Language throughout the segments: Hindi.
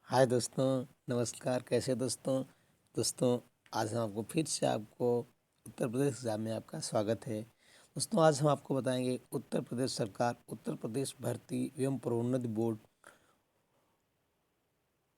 हाय दोस्तों, नमस्कार। कैसे दोस्तों? दोस्तों, आज हम आपको फिर से आपको उत्तर प्रदेश एग्ज़ाम में आपका स्वागत है। दोस्तों, आज हम आपको बताएंगे उत्तर प्रदेश सरकार उत्तर प्रदेश भर्ती एवं प्रोन्नति बोर्ड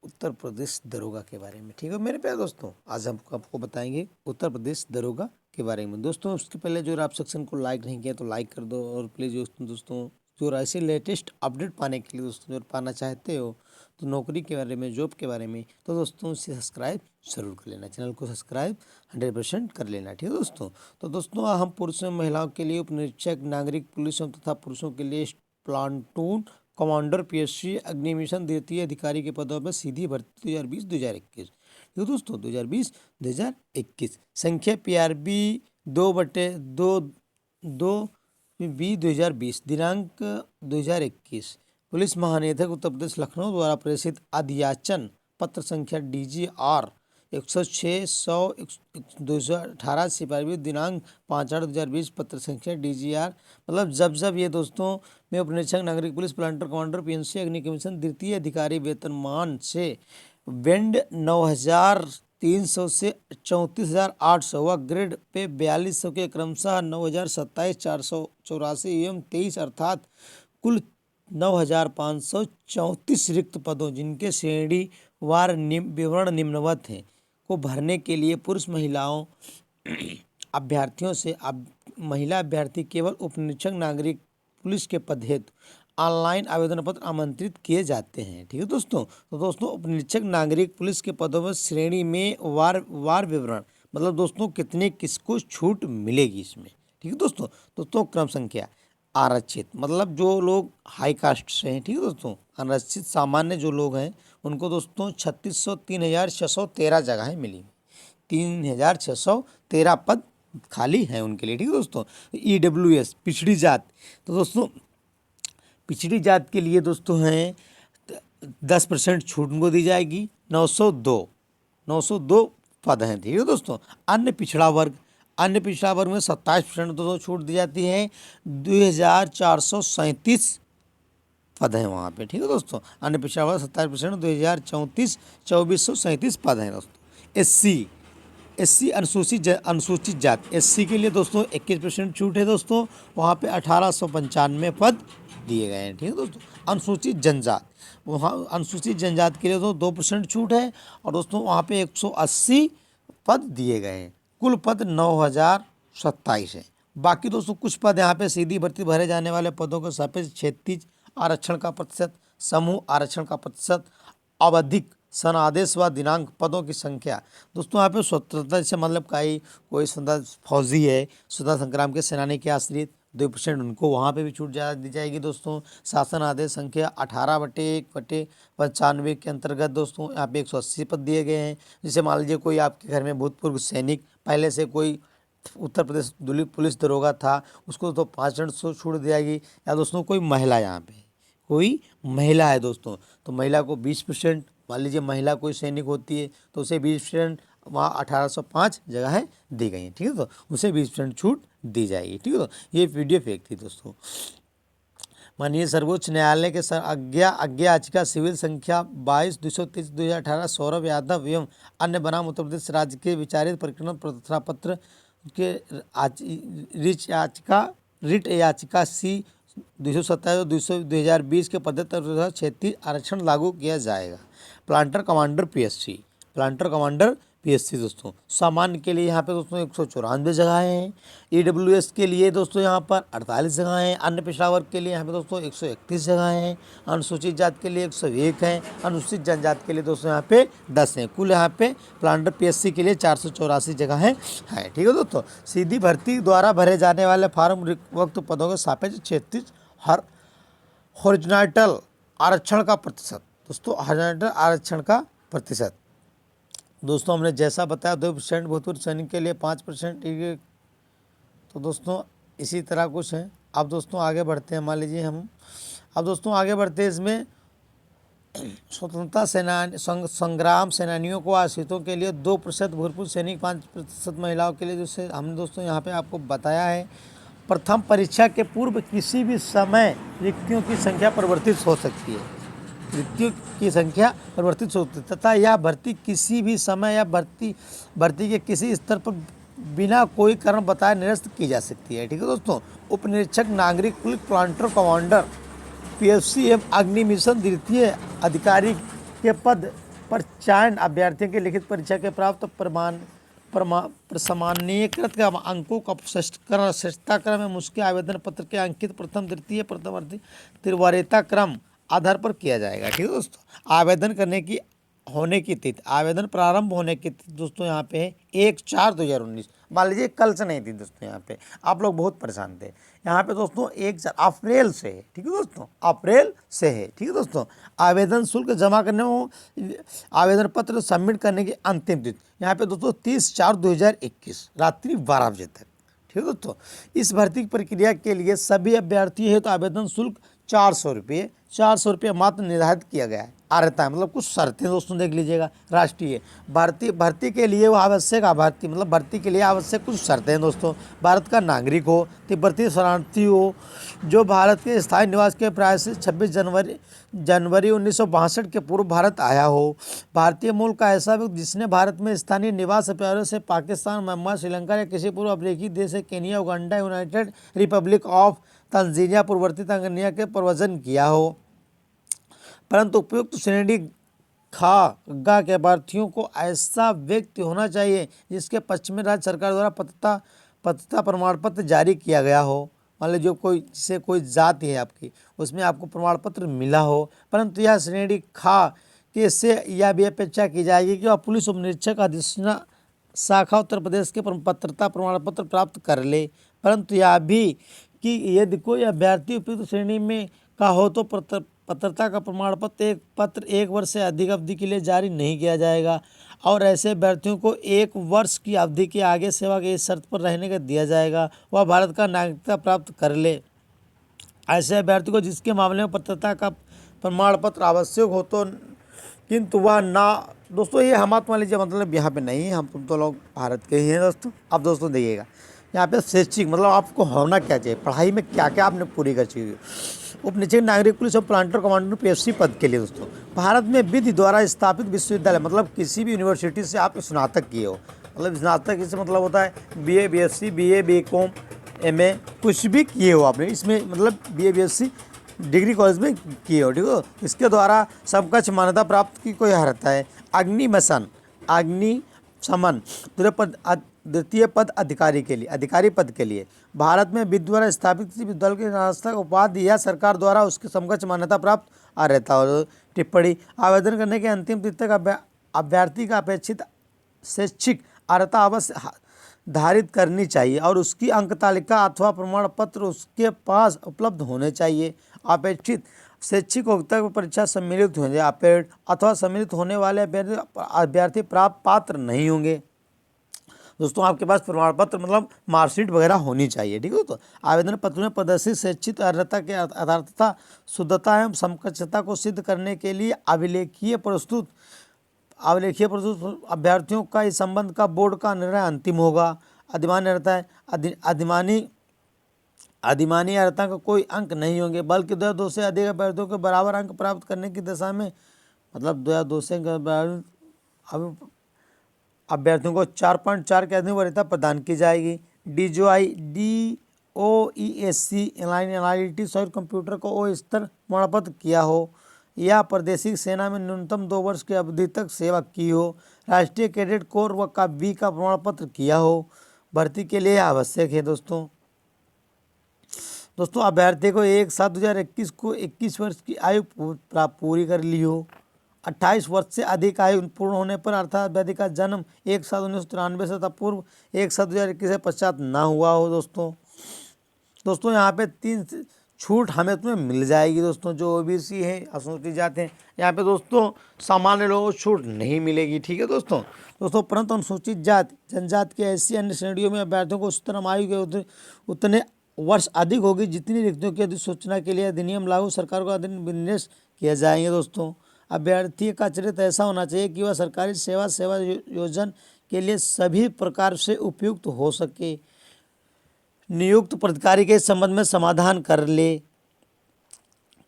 उत्तर प्रदेश दरोगा के बारे में। ठीक है मेरे प्यारे दोस्तों, आज हम आपको बताएंगे उत्तर प्रदेश दरोगा के बारे में। दोस्तों, उसके पहले जो आप सेक्शन को लाइक नहीं किया तो लाइक कर दो, और प्लीज़ दोस्तों जो ऐसे लेटेस्ट अपडेट पाने के लिए दोस्तों जो पाना चाहते हो तो नौकरी के बारे में, जॉब के बारे में, तो दोस्तों इसे सब्सक्राइब जरूर कर लेना, चैनल को सब्सक्राइब 100% कर लेना। ठीक है दोस्तों। तो दोस्तों हम पुरुषों एवं महिलाओं के लिए उप निरीक्षक, नागरिक पुलिस तथा पुरुषों के लिए प्लाटून कमांडर, पीएससी, अग्निमिशन द्वितीय अधिकारी के पदों पर सीधी भर्ती 2020-2021। ठीक है दोस्तों, 2020-2021 संख्या PRB 2/2/2 दिनांक 2021। पुलिस महानिदेशक उत्तर प्रदेश लखनऊ द्वारा प्रेषित अध्याचन पत्र संख्या DGR 106/100/2018 सिपाही दिनांक 5/8/2020 पत्र संख्या DGR मतलब जब ये दोस्तों में उपनिरीक्षक, नागरिक पुलिस, प्लांटर कमांडर, PNC, अग्नि कमीशन, द्वितीय अधिकारी वेतनमान से बैंड 9,300 से 34,800 व ग्रेड पे 4,200 के क्रमशः 9,027, 484 एवं 23 अर्थात कुल 9,534 रिक्त पदों जिनके श्रेणी वार विवरण निम्नवत हैं को भरने के लिए पुरुष महिलाओं अभ्यर्थियों से महिला अभ्यर्थी केवल उपनिरीक्षक, नागरिक पुलिस के पद हेतु ऑनलाइन आवेदन पत्र आमंत्रित किए जाते हैं। ठीक है दोस्तों। तो दोस्तों उपनिरीक्षक, नागरिक पुलिस के पदों में श्रेणी में वार विवरण मतलब दोस्तों कितने किसको छूट मिलेगी इसमें। ठीक है दोस्तों क्रम संख्या आरक्षित मतलब जो लोग हाई कास्ट से हैं। ठीक है दोस्तों। आरक्षित सामान्य जो लोग हैं उनको दोस्तों 3,613 जगहें मिली, 3,613 पद खाली हैं उनके लिए। ठीक है दोस्तों। EWS पिछड़ी जात, तो दोस्तों पिछड़ी जात के लिए दोस्तों हैं 10% छूट उनको दी जाएगी। 902 पद हैं। ठीक है दोस्तों। अन्य पिछड़ा वर्ग में 27% दोस्तों छूट दी जाती है। 2,437 पद हैं वहाँ पे। ठीक है दोस्तों। अन्य पिछड़ा वर्ग 27%, 2,034, 2,437 पद हैं दोस्तों। SC अनुसूचित जात SC के लिए दोस्तों 21% छूट है दोस्तों, वहाँ पे 1,895 पद दिए गए हैं। ठीक है दोस्तों। अनुसूचित जनजात, वहाँ अनुसूचित जनजात के लिए तो 2% छूट है, और दोस्तों वहाँ पे 180 पद दिए गए हैं। कुल पद 9,027 है। बाकी दोस्तों कुछ पद यहाँ पे सीधी भर्ती भरे जाने वाले पदों के सापेक्ष क्षैतिज आरक्षण का प्रतिशत, समूह आरक्षण का प्रतिशत, आवधिक सनादेश व दिनांक, पदों की संख्या। दोस्तों यहाँ पे स्वतंत्रता से मतलब कोई स्वतंत्र फौजी है, स्वतंत्रता संग्राम के सेनानी के आश्रित 2% उनको वहाँ पे भी छूट दी जाएगी दोस्तों। शासन आदेश संख्या 18/1/95 के अंतर्गत दोस्तों यहाँ पे 180 पद दिए गए हैं। जैसे मान लीजिए कोई आपके घर में भूतपूर्व सैनिक पहले से कोई उत्तर प्रदेश पुलिस दरोगा था, उसको तो 5% छूट दी जाएगी। या दोस्तों कोई महिला, यहाँ पे कोई महिला है दोस्तों तो महिला को 20%, मान लीजिए महिला कोई सैनिक होती है तो उसे 20%, वहाँ 1,805 जगहें दी गई हैं। ठीक है तो उसे 20% छूट दी जाएगी। ठीक है तो ये वीडियो फेक थी दोस्तों। माननीय सर्वोच्च न्यायालय के आज्ञा याचिका सिविल संख्या 22/230/2018 सौरभ यादव एवं अन्य बनाम उत्तर प्रदेश राज्य के विचारित प्रकरण प्रार्थना पत्र के रिट याचिका C 227/2020 के पदों 36 आरक्षण लागू किया जाएगा। प्लांटर कमांडर PSC दोस्तों सामान्य के लिए यहाँ पे दोस्तों 194 जगहें हैं। EWS के लिए दोस्तों यहाँ पर 48 जगहें हैं। अन्य पिछड़ा वर्ग के लिए यहाँ पे दोस्तों 131 जगहें हैं। अनुसूचित जात के लिए 101 हैं। अनुसूचित जनजात के लिए दोस्तों यहाँ पे 10 हैं। कुल यहाँ पे प्लांटर PSC के लिए 484 जगहें हैं। ठीक है दोस्तों। सीधी भर्ती द्वारा भरे जाने वाले फार्म रिक्त पदों के सापेक्ष क्षैतिज हॉरिजॉन्टल आरक्षण का प्रतिशत, दोस्तों हॉरिजॉन्टल आरक्षण का प्रतिशत दोस्तों हमने जैसा बताया 2% भूतपूर्व सैनिक के लिए 5%। तो दोस्तों इसी तरह कुछ है। अब दोस्तों आगे बढ़ते हैं। मान लीजिए अब दोस्तों आगे बढ़ते हैं इसमें स्वतंत्रता संग्राम सेनानियों को आश्रितों के लिए 2% भूतपूर्व सैनिक, 5% महिलाओं के लिए, जैसे हमने दोस्तों यहाँ पे आपको बताया है। प्रथम परीक्षा के पूर्व किसी भी समय रिक्तियों की संख्या परिवर्तित हो सकती है। रिक्तियों की संख्या परिवर्तित होती है तथा यह भर्ती किसी भी समय या भर्ती के किसी स्तर पर बिना कोई कारण बताए निरस्त की जा सकती है। ठीक है दोस्तों। उप निरीक्षक नागरिक पुलिस प्लांटर कमांडर पीएफसी एवं अग्नि मिशन द्वितीय अधिकारी के पद पर चयन अभ्यर्थियों के लिखित परीक्षा के प्राप्त प्रमाणीकृत अंकों का श्रेष्ठता क्रम में मुश्किल आवेदन पत्र के अंकित प्रथम द्वितीय प्रथमार्थी तिवारिता क्रम आधार पर किया जाएगा। ठीक है दोस्तों। आवेदन करने की होने की तिथि, आवेदन प्रारंभ होने की तिथि दोस्तों यहाँ पे है 1/4/2019। मान लीजिए कल से नहीं थी दोस्तों, यहाँ पे आप लोग बहुत परेशान थे। यहाँ पे दोस्तों 1 अप्रैल से है। ठीक है दोस्तों, अप्रैल से है। ठीक है दोस्तों। आवेदन शुल्क जमा करने हो, आवेदन पत्र सबमिट करने की अंतिम तिथि यहाँ पे दोस्तों 30/4/2021 रात्रि 12 बजे तक। ठीक है दोस्तों। इस भर्ती की प्रक्रिया के लिए सभी अभ्यर्थी है तो आवेदन शुल्क 400 रुपये मात्र निर्धारित किया गया है रहता है। मतलब कुछ शर्तें दोस्तों देख लीजिएगा। राष्ट्रीय भर्ती के लिए वो आवश्यक भर्ती मतलब भर्ती के लिए आवश्यक कुछ शर्तें हैं दोस्तों। भारत का नागरिक हो, तिब्बती शरणार्थी हो, जो भारत के स्थायी निवास के प्राय से 26 जनवरी 1962 के पूर्व भारत आया हो, भारतीय मूल का ऐसा व्यक्ति जिसने भारत में स्थानीय निवास अभ्यारण्य से पाकिस्तान, म्यांमार, श्रीलंका या किसी पूर्व अफ्रीकी देश से Kenya, Uganda, United Republic of Tanzania, पूर्ववर्ती तंजानिया के प्रव्रजन किया हो, परंतु उपयुक्त श्रेणी ग के अभ्यर्थियों को ऐसा व्यक्ति होना चाहिए जिसके पश्चिमी राज्य सरकार द्वारा पात्रता प्रमाण पत्र जारी किया गया हो। मान लीजिए जिससे कोई जाति है आपकी, उसमें आपको प्रमाण पत्र मिला हो, परंतु यह श्रेणी ख के से यह भी अपेक्षा की जाएगी कि वह पुलिस उप निरीक्षक अधिसूचना शाखा उत्तर प्रदेश के पात्रता प्रमाण पत्र प्राप्त कर ले। परंतु यह भी कि यदि कोई अभ्यर्थी उपयुक्त श्रेणी में का हो तो पात्रता का प्रमाण पत्र 1 वर्ष से अधिक अवधि के लिए जारी नहीं किया जाएगा और ऐसे अभ्यर्थियों को 1 वर्ष की अवधि के आगे सेवा के इस शर्त पर रहने का दिया जाएगा वह भारत का नागरिकता प्राप्त कर ले। ऐसे अभ्यर्थी को जिसके मामले में पात्रता का प्रमाण पत्र आवश्यक हो तो किंतु वह ना दोस्तों ये हम मान लीजिए मतलब यहाँ पे नहीं, हम तुम तो लोग भारत के ही हैं दोस्तों। अब दोस्तों देखिएगा यहाँ पे शैक्षिक मतलब आपको होना क्या चाहिए, पढ़ाई में क्या क्या आपने पूरी कर चुकी है। उप निरीक्षक नागरिक पुलिस और प्लांटर कमांडर पीएफसी पद के लिए दोस्तों भारत में विधि द्वारा स्थापित विश्वविद्यालय मतलब किसी भी यूनिवर्सिटी से आप स्नातक किए हो, मतलब स्नातक इससे मतलब होता है BA, BSc, BA, BCom, MA कुछ भी किए हो आपने, इसमें मतलब बीए, बीएससी डिग्री कॉलेज में किए हो। ठीक हो, इसके द्वारा समकक्ष मान्यता प्राप्त की कोई रहता है। अग्निशमन द्वितीय पद अधिकारी पद के लिए भारत में विधि द्वारा स्थापित किसी विद्यालय के स्नातक उपाधि या सरकार द्वारा उसके समकक्ष मान्यता प्राप्त रहता है। और टिप्पणी आवेदन करने के अंतिम तिथि तक अभ्यर्थी का अपेक्षित शैक्षिक अर्हता अवश्य धारित करनी चाहिए और उसकी अंक तालिका अथवा प्रमाण पत्र उसके पास उपलब्ध होने चाहिए। अपेक्षित शैक्षिक योग्यता की परीक्षा सम्मिलित हो जाए अथवा सम्मिलित होने वाले अभ्यर्थी प्राप्त पात्र नहीं होंगे। दोस्तों आपके पास प्रमाण पत्र मतलब मार्कशीट वगैरह होनी चाहिए। ठीक है दोस्तों। आवेदन पत्र में प्रदर्शित शैक्षिक अर्हता के यथार्थता, शुद्धता एवं समकक्षता को सिद्ध करने के लिए अभिलेखीय प्रस्तुत अभ्यर्थियों का इस संबंध का बोर्ड का निर्णय अंतिम होगा। अधिमानी अर्हता है अधिमानी अर्हता का कोई अंक नहीं होंगे बल्कि 2 से अधिक अभ्यर्थियों के बराबर अंक प्राप्त करने की दिशा में मतलब 2 से अभ्यर्थियों को 4.4 के अधिक वरीयता प्रदान की जाएगी। DOESC एनालिटिक्स और कंप्यूटर को ओ स्तर प्रमाण पत्र किया हो या प्रादेशिक सेना में न्यूनतम 2 वर्ष की अवधि तक सेवा की हो, राष्ट्रीय कैडेट कोर व का बी का प्रमाण पत्र किया हो। भर्ती के लिए आवश्यक है दोस्तों अभ्यर्थी को 1/7/2021 को 21 वर्ष की आयु पूरी कर ली हो, 28 वर्ष से अधिक आयु पूर्ण होने पर अर्थात अभ्यर्थी का जन्म 1/7/1993 से पूर्व 1/7/2021 से पश्चात ना हुआ हो। दोस्तों यहाँ पे 3 छूट हमें तुम्हें मिल जाएगी दोस्तों। जो ओबीसी हैं, अनुसूचित जाति हैं, यहाँ पे दोस्तों सामान्य लोगों को छूट नहीं मिलेगी। ठीक है दोस्तों परंतु अनुसूचित जाति जनजाति के ऐसी अन्य श्रेणियों में अभ्यर्थियों को उच्चतम आयु के उतने वर्ष अधिक होगी जितनी रिक्तियों की अधिसूचना के लिए अधिनियम लागू सरकार को अधीन विनिवेश किए जाएंगे। दोस्तों अभ्यर्थी का चरित्र ऐसा होना चाहिए कि वह सरकारी सेवा योजना के लिए सभी प्रकार से उपयुक्त हो सके, नियुक्त प्राधिकारी के संबंध में समाधान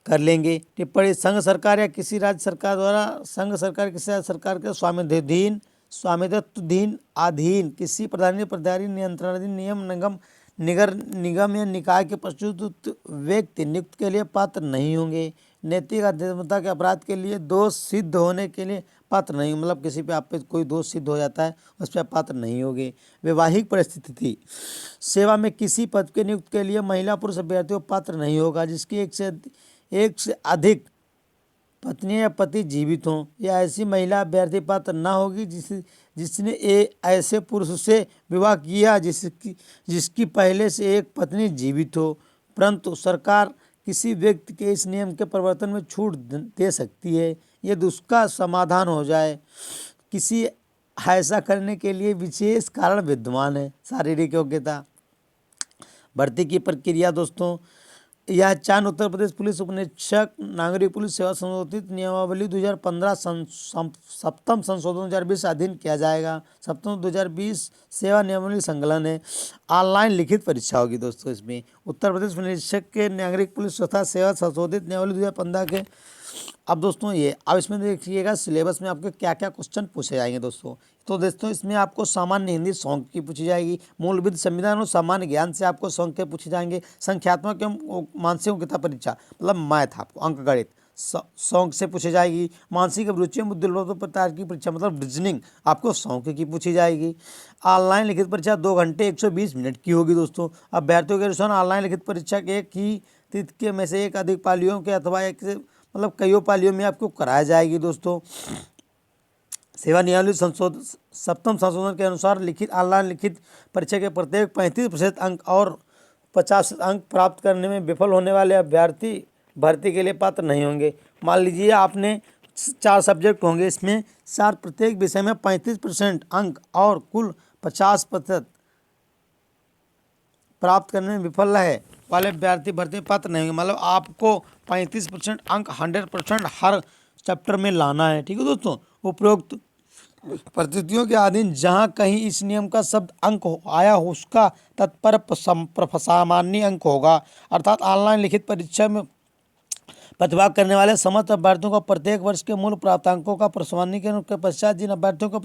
कर लेंगे। टिप्पणी, संघ सरकार या किसी राज्य सरकार द्वारा संघ सरकार किसी राज्य सरकार के स्वामित्वाधीन अधीन किसी प्रधानमंत्री नियंत्रणाधीन नियम निगम या निकाय के प्रस्तुत व्यक्ति नियुक्त के लिए पात्र नहीं होंगे। नैतिक अधर्मता के अपराध के लिए दोष सिद्ध होने के लिए पात्र नहीं, मतलब किसी पे आप पे कोई दोष सिद्ध हो जाता है उस पर पात्र नहीं होंगे। वैवाहिक परिस्थिति, सेवा में किसी पद के नियुक्त के लिए महिला पुरुष अभ्यर्थियों पात्र नहीं होगा जिसकी एक से अधिक पत्नी या पति जीवित हों, या ऐसी महिला अभ्यर्थी पात्र न होगी जिसने ऐसे पुरुष से विवाह किया जिसकी पहले से एक पत्नी जीवित हो। परंतु सरकार किसी व्यक्ति के इस नियम के प्रवर्तन में छूट दे सकती है यदि उसका समाधान हो जाए किसी ऐसा करने के लिए विशेष कारण विद्यमान है। शारीरिक योग्यता, भर्ती की प्रक्रिया दोस्तों, यह चयन उत्तर प्रदेश पुलिस उपनिरीक्षक नागरिक पुलिस सेवा संशोधित नियमावली 2015 सप्तम संशोधन 2020 अधीन किया जाएगा। सप्तम 2020 सेवा नियमावली संकलन है। ऑनलाइन लिखित परीक्षा होगी दोस्तों। इसमें उत्तर प्रदेश उपनिरीक्षक के नागरिक पुलिस तथा सेवा संशोधित नियमावली 2015 के अब दोस्तों अब इसमें देखिएगा सिलेबस में आपके क्या क्या क्वेश्चन पूछे जाएंगे दोस्तों। तो दोस्तों इसमें आपको सामान्य हिंदी 100 अंक की पूछी जाएगी। मूलभूत संविधान और सामान्य ज्ञान से आपको 100 अंक के पूछे जाएंगे। संख्यात्मक एवं मानसिक योग्यता परीक्षा मतलब मैथ आपको अंक गणित 100 अंक से पूछी जाएगी। मानसिक रुचि मुद्दे प्रकार की परीक्षा मतलब रीजनिंग आपको 100 अंक की पूछी जाएगी। ऑनलाइन लिखित परीक्षा 2 घंटे 120 मिनट की होगी दोस्तों। अभ्यर्थियों के अनुसार ऑनलाइन लिखित परीक्षा के एक ही तिथि के में से एक अधिक पालियों के अथवा एक से मतलब कईयों पालियों में आपको कराया जाएगी दोस्तों। सेवा नियमावली सप्तम संशोधन के अनुसार लिखित ऑनलाइन लिखित परीक्षा के प्रत्येक 35% अंक और 50 अंक प्राप्त करने में विफल होने वाले अभ्यर्थी भर्ती के लिए पात्र नहीं होंगे। मान लीजिए आपने 4 सब्जेक्ट होंगे, इसमें 4 प्रत्येक विषय में 35% अंक और कुल 50% प्राप्त करने में विफल है वाले अभ्यर्थी भर्ती में पात्र नहीं होंगे। मतलब आपको 35% अंक 100% हर चैप्टर में लाना है। ठीक है दोस्तों। उपरोक्त परिस्थितियों के अधीन जहां कहीं इस नियम का शब्द अंक आया हो उसका तत्पर सामान्य अंक होगा। अर्थात ऑनलाइन लिखित परीक्षा में प्रतिभाग करने वाले समस्त अभ्यर्थियों को प्रत्येक वर्ष के मूल प्राप्तांकों का प्रमाणीकरण के पश्चात जिन अभ्यर्थियों को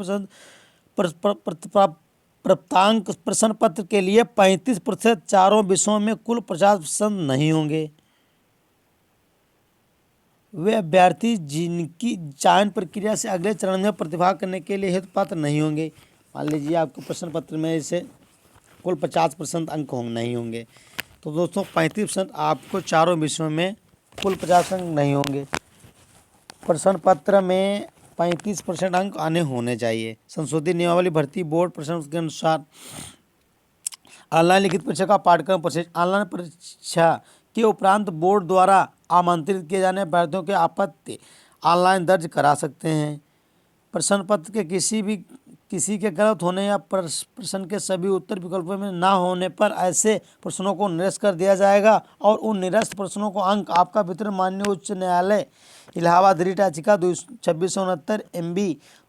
प्राप्तांक प्रश्न पत्र के लिए 35% चारों विषयों में कुल 50% नहीं होंगे वे अभ्यर्थी जिनकी चयन प्रक्रिया से अगले चरण में प्रतिभाग करने के लिए हेतु पात्र नहीं होंगे। मान लीजिए आपके प्रश्न पत्र में इसे कुल 50% अंक नहीं होंगे तो दोस्तों 35% आपको चारों विषयों में कुल 50 अंक नहीं होंगे। प्रश्न पत्र में 35% अंक आने होने चाहिए। संशोधित नियमावली भर्ती बोर्ड प्रश्न के अनुसार ऑनलाइन लिखित परीक्षा का पाठ्यक्रम प्रोसेस। ऑनलाइन परीक्षा के उपरांत बोर्ड द्वारा आमंत्रित किए जाने अभ्यर्थियों के आपत्ति ऑनलाइन दर्ज करा सकते हैं। प्रश्न पत्र के किसी के गलत होने या प्रश्न के सभी उत्तर विकल्पों में ना होने पर ऐसे प्रश्नों को निरस्त कर दिया जाएगा और उन निरस्त प्रश्नों को अंक आपका वितरण माननीय उच्च न्यायालय इलाहाबाद रिट याचिका 2669 MB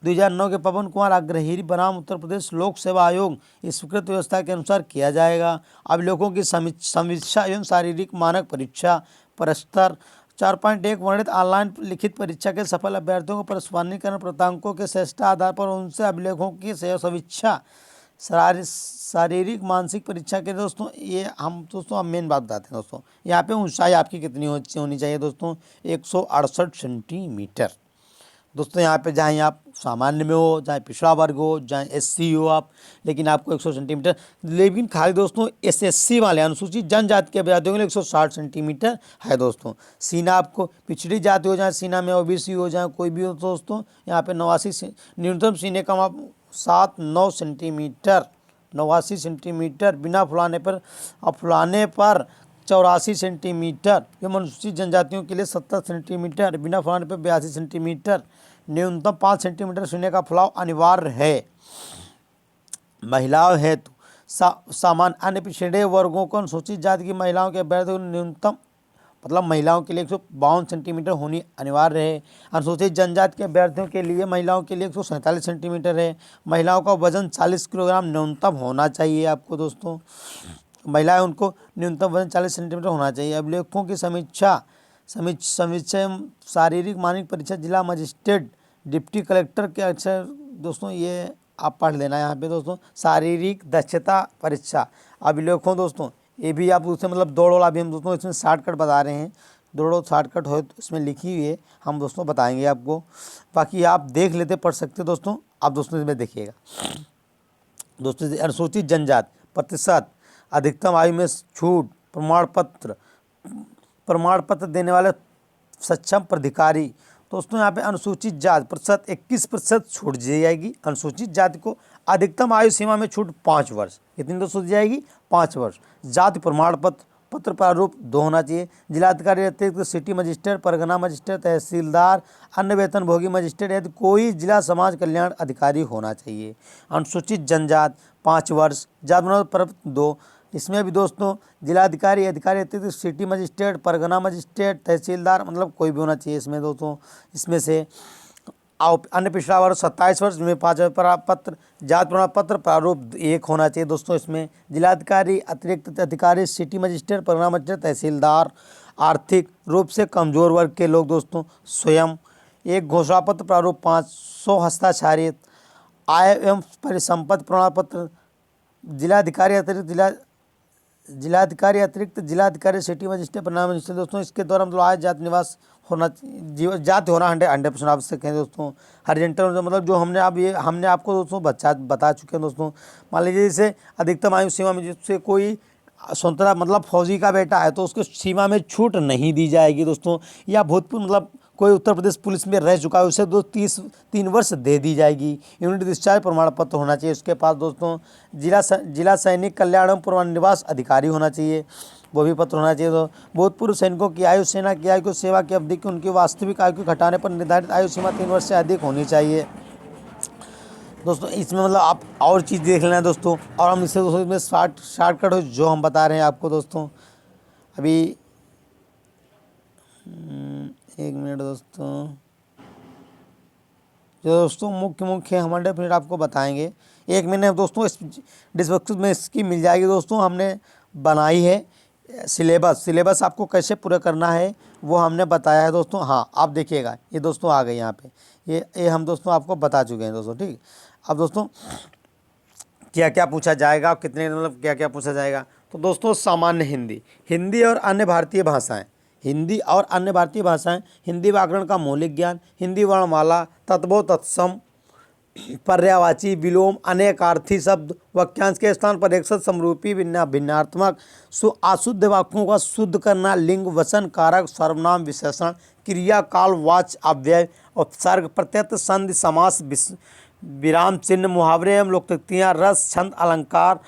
2009 के पवन कुमार अग्रहिरी बनाम उत्तर प्रदेश लोक सेवा आयोग स्वीकृत व्यवस्था के अनुसार किया जाएगा। अभिलेखों की समीक्षा एवं शारीरिक मानक परीक्षा परस्तर 4.1 वर्णित ऑनलाइन लिखित परीक्षा के सफल अभ्यर्थियों को प्रस्वानीकरण प्राप्तांकों के श्रेष्ठ आधार पर उनसे अभिलेखों की समीक्षा शारीरिक मानसिक परीक्षा के दोस्तों हम मेन बात बताते हैं दोस्तों। यहाँ पे ऊंचाई आपकी कितनी होनी चाहिए दोस्तों 168 सेंटीमीटर। दोस्तों यहाँ पे चाहे आप सामान्य में हो चाहे पिछड़ा वर्ग हो चाहे SC हो आप, लेकिन आपको 100 सेंटीमीटर, लेकिन खाली दोस्तों SSC वाले अनुसूचित जनजाति के अभ्यर्थियों के लिए 160 सेंटीमीटर है दोस्तों। सीना आपको पिछड़ी जाति हो जाए सीना में OBC हो जाए कोई भी हो दोस्तों यहाँ पे 89 न्यूनतम सीने का माप 7-9 सेंटीमीटर 89 सेंटीमीटर बिना फुलाने पर और फुलाने पर 84 सेंटीमीटर। एवं अनुसूचित जनजातियों के लिए 70 सेंटीमीटर बिना फुलाने पर 82 सेंटीमीटर। न्यूनतम 5 सेंटीमीटर सीने का फुलाव अनिवार्य है। महिलाओं हेतु सामान्य अन्य पिछड़े वर्गों को अनुसूचित जाति की महिलाओं के अभ्यर्थियों न्यूनतम मतलब महिलाओं के लिए 152 सेंटीमीटर होनी अनिवार्य है। अनुसूचित जनजाति के अभ्यर्थियों के लिए महिलाओं के लिए 147 सेंटीमीटर है। महिलाओं का वजन 40 किलोग्राम न्यूनतम होना चाहिए आपको दोस्तों। महिलाएं उनको न्यूनतम वजन 40 सेंटीमीटर होना चाहिए। अभिलेखों की समीक्षा समुच्चय शारीरिक मानसिक परीक्षा जिला मजिस्ट्रेट डिप्टी कलेक्टर के अक्षर दोस्तों ये आप पढ़ लेना यहाँ पे दोस्तों। शारीरिक दक्षता परीक्षा अभिलेखों दोस्तों, ये भी आप उससे मतलब दौड़ वाला भी हम दोस्तों इसमें शॉर्टकट बता रहे हैं, दौड़ो शॉर्टकट हो तो इसमें लिखी हुई है, हम दोस्तों बताएंगे आपको। बाकी आप देख लेते पढ़ सकते दोस्तों। आप दोस्तों इसमें देखिएगा दोस्तों, अनुसूचित जनजाति प्रतिशत, अधिकतम आयु में छूट, प्रमाण पत्र देने वाले सक्षम प्राधिकारी दोस्तों। यहाँ पे अनुसूचित जाति प्रतिशत 21% छूट दी जाएगी। अनुसूचित जाति को अधिकतम आयु सीमा में छूट 5 वर्ष, कितनी दोस्तों दी जाएगी 5 वर्ष। जाति प्रमाण पत्र प्रारूप 2 होना चाहिए। जिलाधिकारी अतिरिक्त सिटी मजिस्ट्रेट, परगना मजिस्ट्रेट, तहसीलदार, अन्य वेतनभोगी मजिस्ट्रेट यदि कोई जिला समाज कल्याण अधिकारी होना चाहिए। अनुसूचित जनजाति 5 वर्ष। जाति प्रमाण 2, इसमें भी दोस्तों जिलाधिकारी, अधिकारी अतिरिक्त सिटी मजिस्ट्रेट, परगना मजिस्ट्रेट, तहसीलदार मतलब कोई भी होना चाहिए इसमें दोस्तों। इसमें से अन्य पिछड़ा वर्ग 27 वर्ष में 5 पत्र। जाति प्रमाण पत्र प्रारूप 1 होना चाहिए दोस्तों इसमें। जिलाधिकारी अतिरिक्त अधिकारी सिटी मजिस्ट्रेट, परगना मजिस्ट्रेट, तहसीलदार। आर्थिक रूप से कमजोर वर्ग के लोग दोस्तों स्वयं। एक घोषणा पत्र प्रारूप 500 हस्ताक्षरित। आय एवं परिसंपत्ति प्रमाण पत्र जिलाधिकारी अतिरिक्त जिलाधिकारी सिटी मजिस्ट्रेट, परगना मजिस्ट्रेट दोस्तों। इसके द्वारा मतलब आय जाति निवास होना, जाति होना 100% आवश्यक है दोस्तों। हॉरिजॉन्टल मतलब जो हमने आपको दोस्तों बता चुके हैं दोस्तों। मान लीजिए जैसे अधिकतम आयु सीमा में जिससे कोई स्वतंत्रता मतलब फौजी का बेटा है तो उसको सीमा में छूट नहीं दी जाएगी दोस्तों। या भूतपूर्व मतलब कोई उत्तर प्रदेश पुलिस में रह चुका है उसे 3 वर्ष दे दी जाएगी। यूनिट डिस्चार्ज प्रमाण पत्र होना चाहिए उसके पास दोस्तों। जिला सैनिक कल्याण एवं पुनर्निवास अधिकारी होना चाहिए, वो भी पत्र होना चाहिए। तो भूतपूर्व सैनिकों की आयु, सेना की आयु को सेवा की अवधि की उनकी वास्तविक आयु को घटाने पर निर्धारित आयु सीमा 3 वर्ष से अधिक होनी चाहिए दोस्तों। इसमें मतलब आप और चीज़ देख लेना दोस्तों। और हम इससे दोस्तों इसमें शॉर्टकट हो जो हम बता रहे हैं आपको दोस्तों। अभी 1 मिनट दोस्तों, जो दोस्तों मुख्य हम 100 मिनट आपको बताएंगे। 1 मिनट दोस्तों इस डिस्क्रिप्शन में इसकी मिल जाएगी दोस्तों। हमने बनाई है सिलेबस आपको कैसे पूरा करना है वो हमने बताया है दोस्तों। हाँ आप देखिएगा ये दोस्तों आ गए यहाँ पे, ये हम दोस्तों आपको बता चुके हैं दोस्तों। ठीक, अब दोस्तों क्या क्या पूछा जाएगा, कितने मतलब क्या क्या पूछा जाएगा। तो दोस्तों सामान्य हिंदी और अन्य भारतीय भाषाएं, हिंदी व्याकरण का मौलिक ज्ञान, हिंदी वर्णमाला, तत्वों तत्सम, पर्यायवाची, विलोम, अनेकार्थी शब्द, वाक्यांश के स्थान पर एक शब्द समरूपी भिन्नात्मक, अशुद्ध वाक्यों का शुद्ध करना, लिंग, वचन, कारक, सर्वनाम, विशेषण, क्रिया, काल, वाच्य, अव्यय, उपसर्ग, प्रत्यय, संधि, समास, विराम चिन्ह, मुहावरे एवं लोकोक्तियाँ, रस, छंद, अलंकार,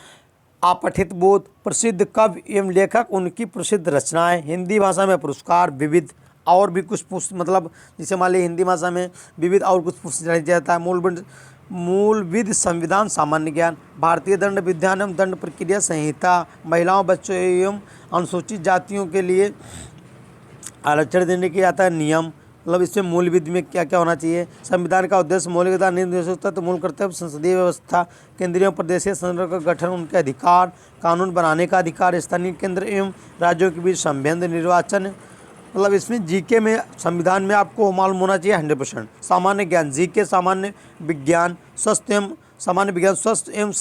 अपठित बोध, प्रसिद्ध कवि एवं लेखक, उनकी प्रसिद्ध रचनाएं, हिंदी भाषा में पुरस्कार, विविध और भी कुछ मतलब जैसे मान लीजिए हिंदी भाषा में विविध और कुछ पूछा जाता है। मूलविध संविधान, सामान्य ज्ञान, भारतीय दंड विधान एवं दंड प्रक्रिया संहिता, महिलाओं, बच्चों एवं अनुसूचित जातियों के लिए आरक्षण देने के आता है नियम, मतलब इसमें मूल विधि में क्या क्या होना चाहिए। संविधान का उद्देश्य मौलिक अधिकार, निर्देशक तत्व, मूल कर्तव्य, संसदीय व्यवस्था, केंद्रीय एवं प्रदेशीय संरचना का गठन, उनके अधिकार, कानून बनाने का अधिकार, स्थानीय केंद्र एवं राज्यों के बीच संबंध, निर्वाचन, मतलब इसमें जीके में संविधान में आपको मालूम होना चाहिए 100%। सामान्य ज्ञान, जीके, सामान्य विज्ञान, स्वस्थ एवं सामान्य विज्ञान, स्वस्थ एवं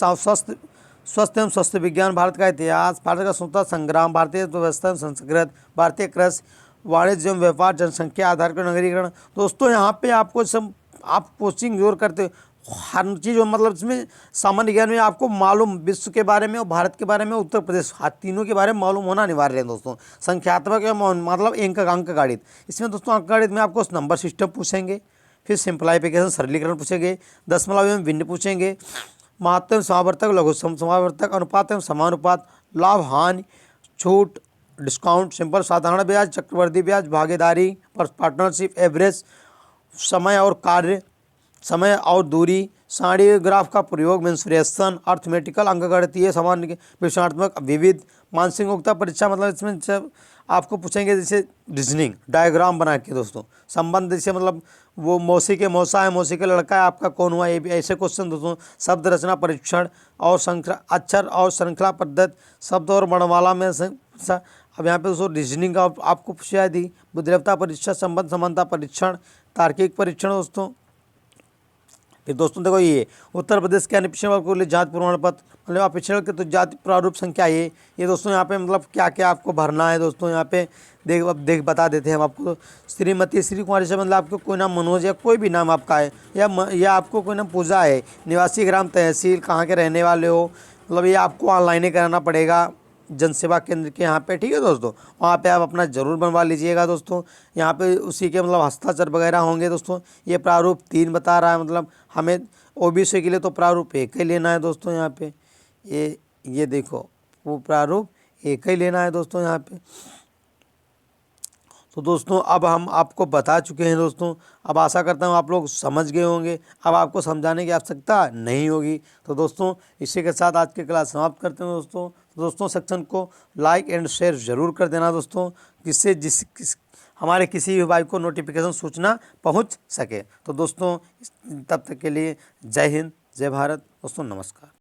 स्वस्थ विज्ञान, भारत का इतिहास, भारत का स्वतंत्रता संग्राम, भारतीय व्यवस्था संस्कृत, भारतीय कृषि, वाणिज्य एवं व्यापार, जनसंख्या आधार का नगरीकरण। दोस्तों यहाँ पे आपको सब आप कोचिंग जोर करते हर चीज़ मतलब इसमें सामान्य ज्ञान में आपको मालूम विश्व के बारे में और भारत के बारे में, उत्तर प्रदेश, तीनों के बारे में मालूम होना अनिवार्य है दोस्तों। संख्यात्मक मतलब अंक गणित, इसमें दोस्तों अंक गणित में आपको नंबर सिस्टम पूछेंगे, फिर सिंप्लाइफिकेशन सरलीकरण पूछेंगे, दशमलव एवं भिन्न पूछेंगे, महत्व एवं समावर्तक, लघु समावर्तक, अनुपात एवं समानुपात, लाभ हानि, छूट, डिस्काउंट, सिंपल साधारण ब्याज, चक्रवर्ती ब्याज, भागीदारी, पार्टनरशिप, एवरेज, समय और कार्य, समय और दूरी, सारणी ग्राफ का प्रयोग, मेंसुरेशन, अर्थमेटिकल, अंकगणितीय, सामान्य, विश्लेषणात्मक, विविध, मानसिक योग्यता परीक्षा मतलब इसमें सब आपको पूछेंगे जैसे रीजनिंग डायग्राम बना के दोस्तों, संबंध जैसे मतलब वो मौसी के मौसा है, मौसी के लड़का है, आपका कौन हुआ, ये भी ऐसे क्वेश्चन दोस्तों। शब्द रचना परीक्षण और श्रृंखला, अक्षर और श्रृंखला पद्धति, शब्द और वर्णमाला में अब यहाँ पे दोस्तों रीजनिंग का आपको पूछा दी, बुद्धिमत्ता परीक्षण, संबंध समानता परीक्षण, तार्किक परीक्षण दोस्तों। फिर दोस्तों देखो ये उत्तर प्रदेश के अन्य पिछड़े वर्ग के लिए जाति प्रमाण पत्र, मतलब आप पिछड़े वर्ग के तो जाति प्रारूप संख्या ये दोस्तों यहाँ पे मतलब क्या क्या आपको भरना है दोस्तों। यहाँ पे देख बता देते हैं हम आपको। श्रीमती श्री कुमारी से मतलब आपको कोई नाम मनोज या कोई भी नाम आपका है, या आपको कोई नाम पूजा है, निवासी ग्राम तहसील कहाँ के रहने वाले हो, मतलब ये आपको ऑनलाइन ही कराना पड़ेगा जन सेवा केंद्र के यहाँ पे, ठीक है दोस्तों। वहाँ पे आप अपना ज़रूर बनवा लीजिएगा दोस्तों। यहाँ पे उसी के मतलब हस्ताक्षर वगैरह होंगे दोस्तों। ये प्रारूप 3 बता रहा है, मतलब हमें ओबीसी के लिए तो प्रारूप 1 ही लेना है दोस्तों। यहाँ पे ये देखो वो प्रारूप 1 ही लेना है दोस्तों यहाँ पे। तो दोस्तों अब हम आपको बता चुके हैं दोस्तों। अब आशा करता हूँ आप लोग समझ गए होंगे, अब आपको समझाने की आवश्यकता नहीं होगी। तो दोस्तों इसी के साथ आज की क्लास समाप्त करते हैं दोस्तों। तो दोस्तों सेक्शन को लाइक एंड शेयर ज़रूर कर देना दोस्तों, जिससे हमारे किसी भी भाई को नोटिफिकेशन सूचना पहुँच सके। तो दोस्तों तब तक के लिए जय हिंद, जय भारत दोस्तों, नमस्कार।